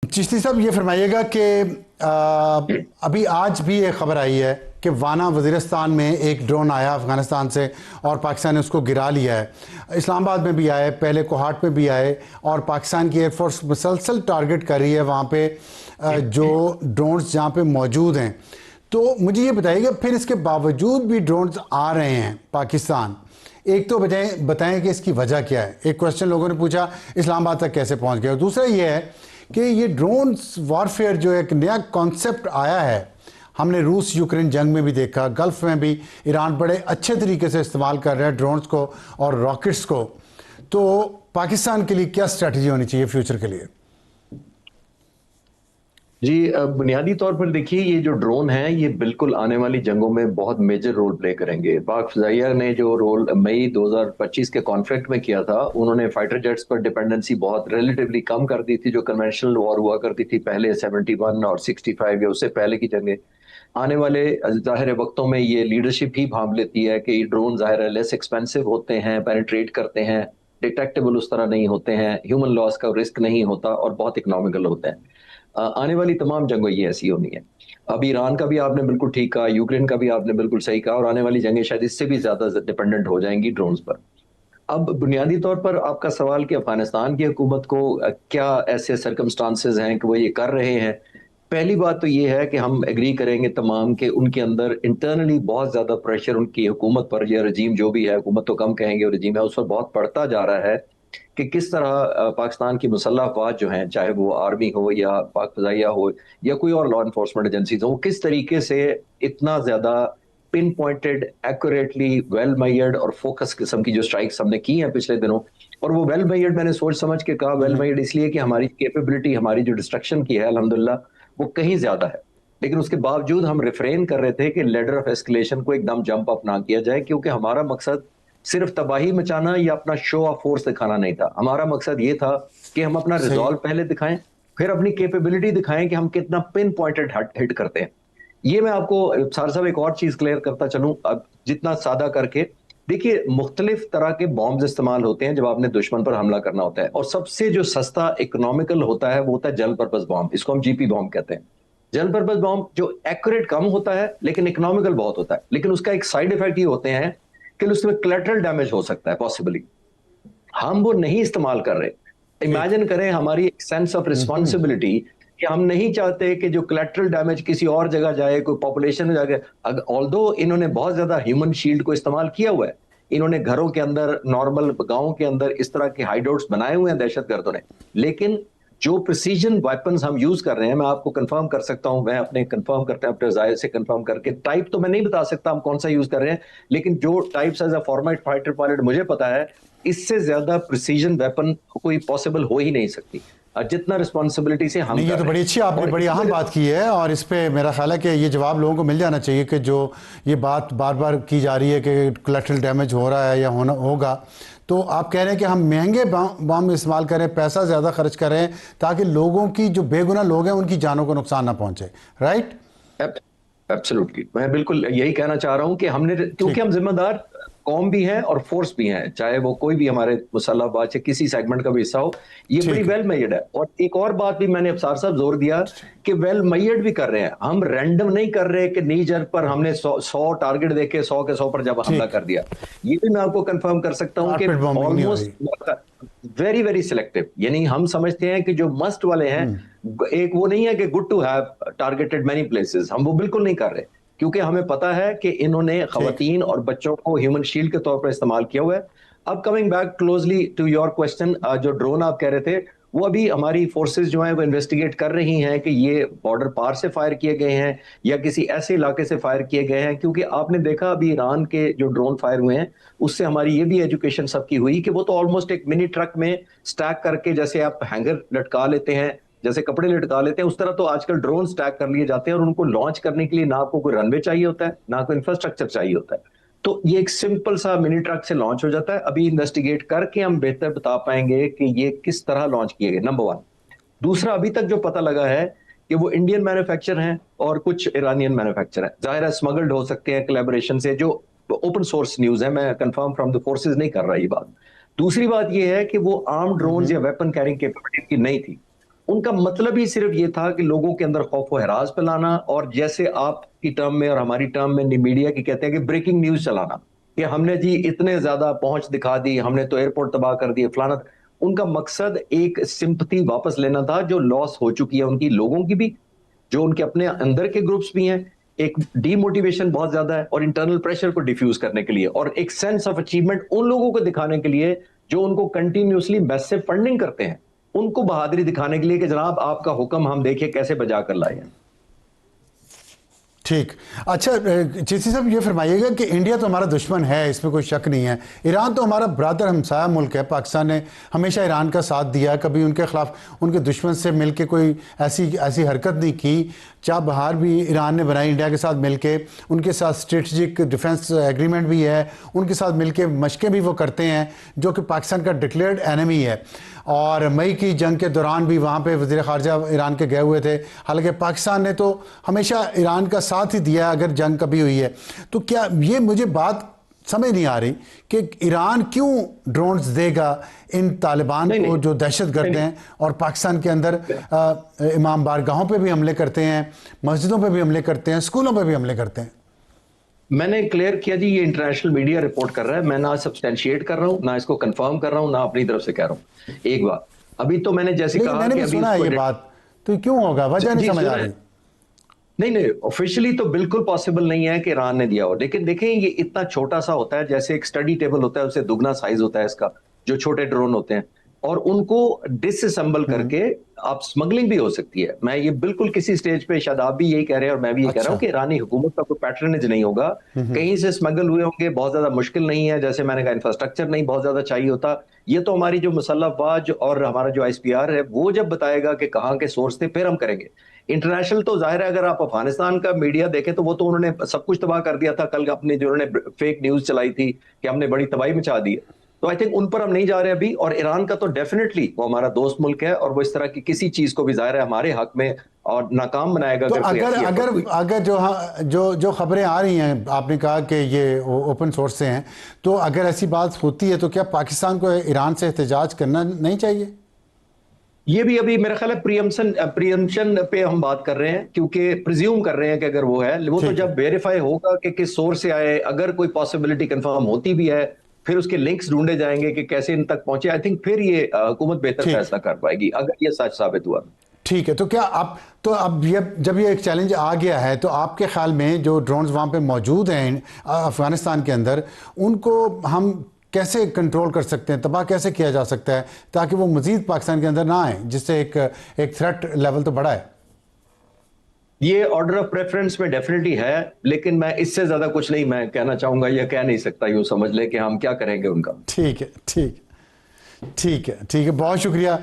चिश्ती साहब ये फरमाइएगा कि अभी आज भी एक खबर आई है कि वाना वज़ीरिस्तान में एक ड्रोन आया अफ़गानिस्तान से और पाकिस्तान ने उसको गिरा लिया है। इस्लामाबाद में भी आए, पहले कोहाट में भी आए और पाकिस्तान की एयरफोर्स मुसलसल टारगेट कर रही है वहाँ पे जो ड्रोन्स जहाँ पे मौजूद हैं। तो मुझे ये बताइएगा फिर इसके बावजूद भी ड्रोन्स आ रहे हैं पाकिस्तान, एक तो बताएं कि इसकी वजह क्या है। एक क्वेश्चन लोगों ने पूछा इस्लामाबाद तक कैसे पहुँच गया, और दूसरा ये है कि ये ड्रोन वॉरफेयर जो एक नया कॉन्सेप्ट आया है, हमने रूस यूक्रेन जंग में भी देखा, गल्फ में भी ईरान बड़े अच्छे तरीके से इस्तेमाल कर रहा है ड्रोन्स को और रॉकेट्स को। तो पाकिस्तान के लिए क्या स्ट्रेटजी होनी चाहिए फ्यूचर के लिए? जी, बुनियादी तौर पर देखिए, ये जो ड्रोन है ये बिल्कुल आने वाली जंगों में बहुत मेजर रोल प्ले करेंगे। पाक फ़िज़ाइया ने जो रोल मई 2025 के कॉन्फ्लिक्ट में किया था, उन्होंने फाइटर जेट्स पर डिपेंडेंसी बहुत रिलेटिवली कम कर दी थी, जो कन्वेंशनल वॉर हुआ करती थी पहले 71 और 65 या उससे पहले की जंगें। आने वाले ज़ाहिर वक्तों में ये लीडरशिप ही भांप लेती है कि ड्रोन ज़ाहिर है लेस एक्सपेंसिव होते हैं, पेनिट्रेट करते हैं, डिटेक्टेबल उस तरह नहीं होते हैं, ह्यूमन लॉस का रिस्क नहीं होता और बहुत इकोनॉमिकल होते हैं। आने वाली तमाम जंगें ये ऐसी होनी है। अब ईरान का भी आपने बिल्कुल ठीक कहा, यूक्रेन का भी आपने बिल्कुल सही कहा, और आने वाली जंगें शायद इससे भी ज्यादा डिपेंडेंट हो जाएंगी ड्रोन्स पर। अब बुनियादी तौर पर आपका सवाल कि अफगानिस्तान की हुकूमत को क्या ऐसे सर्कमस्टांसेस हैं कि वो ये कर रहे हैं। पहली बात तो ये है कि हम एग्री करेंगे तमाम कि उनके अंदर इंटरनली बहुत ज्यादा प्रेशर उनकी हुकूमत पर, या रजीम जो भी है, हुकूमत तो कम कहेंगे, रजीम है, उस पर बहुत पड़ता जा रहा है कि किस तरह पाकिस्तान की मुसल्लह अफवाज जो हैं, चाहे वो आर्मी हो या पाक फ़िज़ाइया हो या कोई और लॉ इन्फोर्समेंट एजेंसीज हो, वो किस तरीके से इतना ज्यादा पिन पॉइंटेड, एक्यूरेटली, वेल मेयर्ड और फोकस किस्म की जो स्ट्राइक्स हमने की हैं पिछले दिनों। और वो वेल मेयर्ड मैंने सोच समझ के कहा, वेल मेयर्ड इसलिए कि हमारी कैपेबिलिटी, हमारी जो डिस्ट्रक्शन की है अल्हम्दुलिल्लाह, वो कहीं ज्यादा है। लेकिन उसके बावजूद हम रिफ्रेन कर रहे थे कि लेडर ऑफ एस्केलेशन को एकदम जंप अप ना किया जाए, क्योंकि हमारा मकसद सिर्फ तबाही मचाना या अपना शो ऑफ फोर्स दिखाना नहीं था। हमारा मकसद ये था कि हम अपना सही। रिजॉल्व पहले दिखाएं, फिर अपनी कैपेबिलिटी दिखाएं कि हम कितना पिन पॉइंटेड हिट करते हैं। ये मैं आपको सार साहब एक और चीज क्लियर करता चलूं, अब जितना सादा करके देखिए, मुख्तलिफ तरह के बॉम्ब इस्तेमाल होते हैं जब आपने दुश्मन पर हमला करना होता है, और सबसे जो सस्ता इकोनॉमिकल होता है वो होता है जनरल पर्पस बॉम्ब। इसको हम जीपी बॉम्ब कहते हैं। जनरल पर्पस बॉम्ब जो एक्यूरेट कम होता है लेकिन इकोनॉमिकल बहुत होता है, लेकिन उसका एक साइड इफेक्ट ये होते हैं कि उसमें कोलैटरल डैमेज हो सकता है पॉसिबली। हम वो नहीं इस्तेमाल कर रहे। ठीक। इमेजिन करें हमारी सेंस ऑफ रिस्पॉन्सिबिलिटी कि हम नहीं चाहते कि जो कोलैटरल डैमेज किसी और जगह जाए, कोई पॉपुलेशन में जाए। ऑल्दो इन्होंने बहुत ज्यादा ह्यूमन शील्ड को इस्तेमाल किया हुआ है, इन्होंने घरों के अंदर, नॉर्मल गांवों के अंदर इस तरह के हाइडआउट्स बनाए हुए हैं दहशतगर्दों ने। लेकिन जो प्रिसीजन वेपन्स हम यूज कर रहे हैं, मैं आपको कंफर्म कर सकता हूं, मैं अपने कंफर्म करते हैं अपने जाहिर से कंफर्म करके, टाइप तो मैं नहीं बता सकता हम कौन सा यूज कर रहे हैं, लेकिन जो types as a format fighter pilot मुझे पता है, इससे ज्यादा प्रिसीजन वेपन कोई पॉसिबल हो ही नहीं सकती, जितना रिस्पॉन्सिबिलिटी से हम नहीं, ये कर तो रहे बड़ी हैं। अच्छी, आपने और बड़ी अहम बात की है, और इस पे मेरा ख्याल है कि ये जवाब लोगों को मिल जाना चाहिए कि जो ये बात बार बार की जा रही है कि कोलैटरल डैमेज हो रहा है या होना होगा। तो आप कह रहे हैं कि हम महंगे बम इस्तेमाल करें, पैसा ज़्यादा खर्च करें, ताकि लोगों की, जो बेगुनाह लोग हैं, उनकी जानों को नुकसान ना पहुंचे। राइट? एब्सोल्युटली, मैं बिल्कुल यही कहना चाह रहा हूं कि हमने, क्योंकि ठीक। हम जिम्मेदार कौम भी हैं और फोर्स भी हैं, चाहे वो कोई भी हमारे मुसल्लह बाज से किसी सेगमेंट का भी हिस्सा हो, ये बड़ी ठीक है। वेल मेयर्ड है। और एक और बात भी मैंने अफसार साहब जोर दिया कि वेल मेयर्ड भी कर रहे हैं, हम रैंडम नहीं कर रहे कि नी जर पर हमने 100 टारगेट देके 100 के 100 पर जब हमला ठीक। कर दिया। ये भी मैं आपको कंफर्म कर सकता हूं कि कारपेट बॉम्बिंग नहीं हो रही। ऑलमोस्ट वेरी वेरी सिलेक्टिव, यानी हम समझते हैं कि जो मस्ट वाले हैं, एक वो नहीं है कि good to have targeted many places, हम वो बिल्कुल नहीं कर रहे, क्योंकि हमें पता है कि इन्होंने ठीक। खवातीन और बच्चों को ह्यूमन शील्ड के तौर पर इस्तेमाल किया हुआ है। अब coming back closely to your question, जो ड्रोन आप कह रहे थे, वो अभी हमारी फोर्सेस जो हैं वो इन्वेस्टिगेट कर रही हैं कि ये बॉर्डर पार से फायर किए गए हैं या किसी ऐसे इलाके से फायर किए गए हैं, क्योंकि आपने देखा अभी ईरान के जो ड्रोन फायर हुए हैं, उससे हमारी ये भी एजुकेशन सबकी हुई कि वो तो ऑलमोस्ट एक मिनी ट्रक में स्टैक करके, जैसे आप हैंगर लटका लेते हैं, जैसे कपड़े लटका लेते हैं, उस तरह तो आजकल ड्रोन स्टैक कर लिए जाते हैं, और उनको लॉन्च करने के लिए ना आपको कोई रनवे चाहिए होता है, ना कोई इंफ्रास्ट्रक्चर चाहिए होता है। तो ये एक सिंपल सा मिनी ट्रक से लॉन्च हो जाता है। अभी इन्वेस्टिगेट करके हम बेहतर बता पाएंगे कि ये किस तरह लॉन्च किए गए, नंबर वन। दूसरा, अभी तक जो पता लगा है कि वो इंडियन मैन्युफैक्चर हैं और कुछ ईरानियन मैन्युफैक्चर हैं। जाहिर है स्मगल्ड हो सकते हैं कोलैबोरेशन से, जो ओपन सोर्स न्यूज है, मैं कंफर्म फ्रॉम द फोर्सेज नहीं कर रहा ये बात। दूसरी बात ये है कि वो आर्म ड्रोन्स या वेपन कैरिंग कैपेबिलिटी की नहीं थी। उनका मतलब ही सिर्फ ये था कि लोगों के अंदर खौफ व हरास फैलाना, और जैसे आपकी टर्म में और हमारी टर्म में मीडिया की कहते हैं कि ब्रेकिंग न्यूज चलाना, कि हमने जी इतने ज्यादा पहुंच दिखा दी, हमने तो एयरपोर्ट तबाह कर दिए फलाना। उनका मकसद एक सिंपथी वापस लेना था जो लॉस हो चुकी है उनकी, लोगों की भी, जो उनके अपने अंदर के ग्रुप्स भी हैं। एक डीमोटिवेशन बहुत ज्यादा है, और इंटरनल प्रेशर को डिफ्यूज करने के लिए, और एक सेंस ऑफ अचीवमेंट उन लोगों को दिखाने के लिए जो उनको कंटिन्यूसली मैसिव फंडिंग करते हैं, उनको बहादुरी दिखाने के लिए कि जनाब आपका हुक्म हम देखिए कैसे बजा कर लाए हैं। ठीक। अच्छा चीसी साहब, ये फरमाइएगा कि इंडिया तो हमारा दुश्मन है, इसमें कोई शक नहीं है। ईरान तो हमारा ब्रादर हमसाया मुल्क है। पाकिस्तान ने हमेशा ईरान का साथ दिया, कभी उनके खिलाफ उनके दुश्मन से मिलके कोई ऐसी हरकत नहीं की। चाह बहार भी ईरान ने बनाई इंडिया के साथ मिलके, उनके साथ स्ट्रेटजिक डिफेंस एग्रीमेंट भी है, उनके साथ मिलके मशकें भी वो करते हैं, जो कि पाकिस्तान का डिक्लेयर्ड एनिमी है। और मई की जंग के दौरान भी वहाँ पे वज़ीर ख़ारजा ईरान के गए हुए थे। हालांकि पाकिस्तान ने तो हमेशा ईरान का साथ ही दिया अगर जंग कभी हुई है। तो क्या ये मुझे बात समझ नहीं आ रही कि ईरान क्यों ड्रोन्स देगा इन तालिबान को जो दहशत गर्द हैं, और पाकिस्तान के अंदर इमाम बारगाहों पे भी हमले करते हैं, मस्जिदों पे भी हमले करते हैं, स्कूलों पे भी हमले करते हैं। मैंने क्लियर किया जी, ये इंटरनेशनल मीडिया रिपोर्ट कर रहा है, मैं ना सब्सटेंशिएट कर रहा हूं, ना इसको कंफर्म कर रहा हूं, ना अपनी तरफ से कह रहा हूं। एक बात अभी तो मैंने जैसे कहा मैंने कि भी अभी सुना है ये बात, तो क्यों होगा, वजह नहीं समझ आ रही। नहीं, ऑफिशियली तो बिल्कुल पॉसिबल नहीं है कि ईरान ने दिया हो, लेकिन देखें ये इतना छोटा सा होता है, जैसे एक स्टडी टेबल होता है उससे दुगना साइज होता है इसका, जो छोटे ड्रोन होते हैं, और उनको डिसअसेंबल करके आप स्मगलिंग भी हो सकती है। मैं ये बिल्कुल किसी स्टेज पे, शायद आप भी यही कह रहे हैं और मैं भी ये कह रहा हूं कि ईरानी हुकूमत का कोई पैटर्नेज नहीं होगा, कहीं से स्मगल हुए होंगे, बहुत ज्यादा मुश्किल नहीं है, जैसे मैंने कहा इंफ्रास्ट्रक्चर नहीं बहुत ज्यादा चाहिए होता। ये तो हमारी जो मुसल्लह अफवाज और हमारा जो ISPR है वो जब बताएगा कि कहाँ के सोर्स थे फिर हम करेंगे। इंटरनेशनल तो जाहिर है, अगर आप अफगानिस्तान का मीडिया देखें तो वो तो उन्होंने सब कुछ तबाह कर दिया था। कल अपने जो उन्होंने फेक न्यूज चलाई थी कि हमने बड़ी तबाही मचा दी है, तो आई थिंक उन पर हम नहीं जा रहे अभी। और ईरान का तो डेफिनेटली वो हमारा दोस्त मुल्क है, और वो इस तरह की किसी चीज को भी जाहिर है हमारे हक में और नाकाम बनाएगा। तो अगर जो खबरें आ रही हैं, आपने कहा कि ये ओपन सोर्स से हैं, तो अगर ऐसी बात होती है तो क्या पाकिस्तान को ईरान से एहतजाज करना नहीं चाहिए? ये भी अभी मेरा ख्याल है प्रियम्पशन पे हम बात कर रहे हैं, क्योंकि प्रिज्यूम कर रहे हैं कि अगर वो है, वो तो जब वेरीफाई होगा कि किस सोर्स से आए, अगर कोई पॉसिबिलिटी कंफर्म होती भी है, फिर उसके लिंक्स ढूंढे जाएंगे कि कैसे इन तक पहुंचे। आई थिंक फिर ये हुकूमत बेहतर फैसला कर पाएगी अगर ये सच साबित हुआ। ठीक है। तो क्या आप तो अब ये जब ये एक चैलेंज आ गया है, तो आपके ख्याल में जो ड्रोन्स वहाँ पे मौजूद हैं अफगानिस्तान के अंदर, उनको हम कैसे कंट्रोल कर सकते हैं, तबाह कैसे किया जा सकता है ताकि वो मजीद पाकिस्तान के अंदर ना आए, जिससे एक थ्रेट लेवल तो बढ़ा है? ये ऑर्डर ऑफ प्रेफरेंस में डेफिनेटली है, लेकिन मैं इससे ज्यादा कुछ नहीं मैं कहना चाहूंगा, या कह नहीं सकता। यूं समझ ले कि हम क्या करेंगे उनका। ठीक है, ठीक है, ठीक है, ठीक है, बहुत शुक्रिया।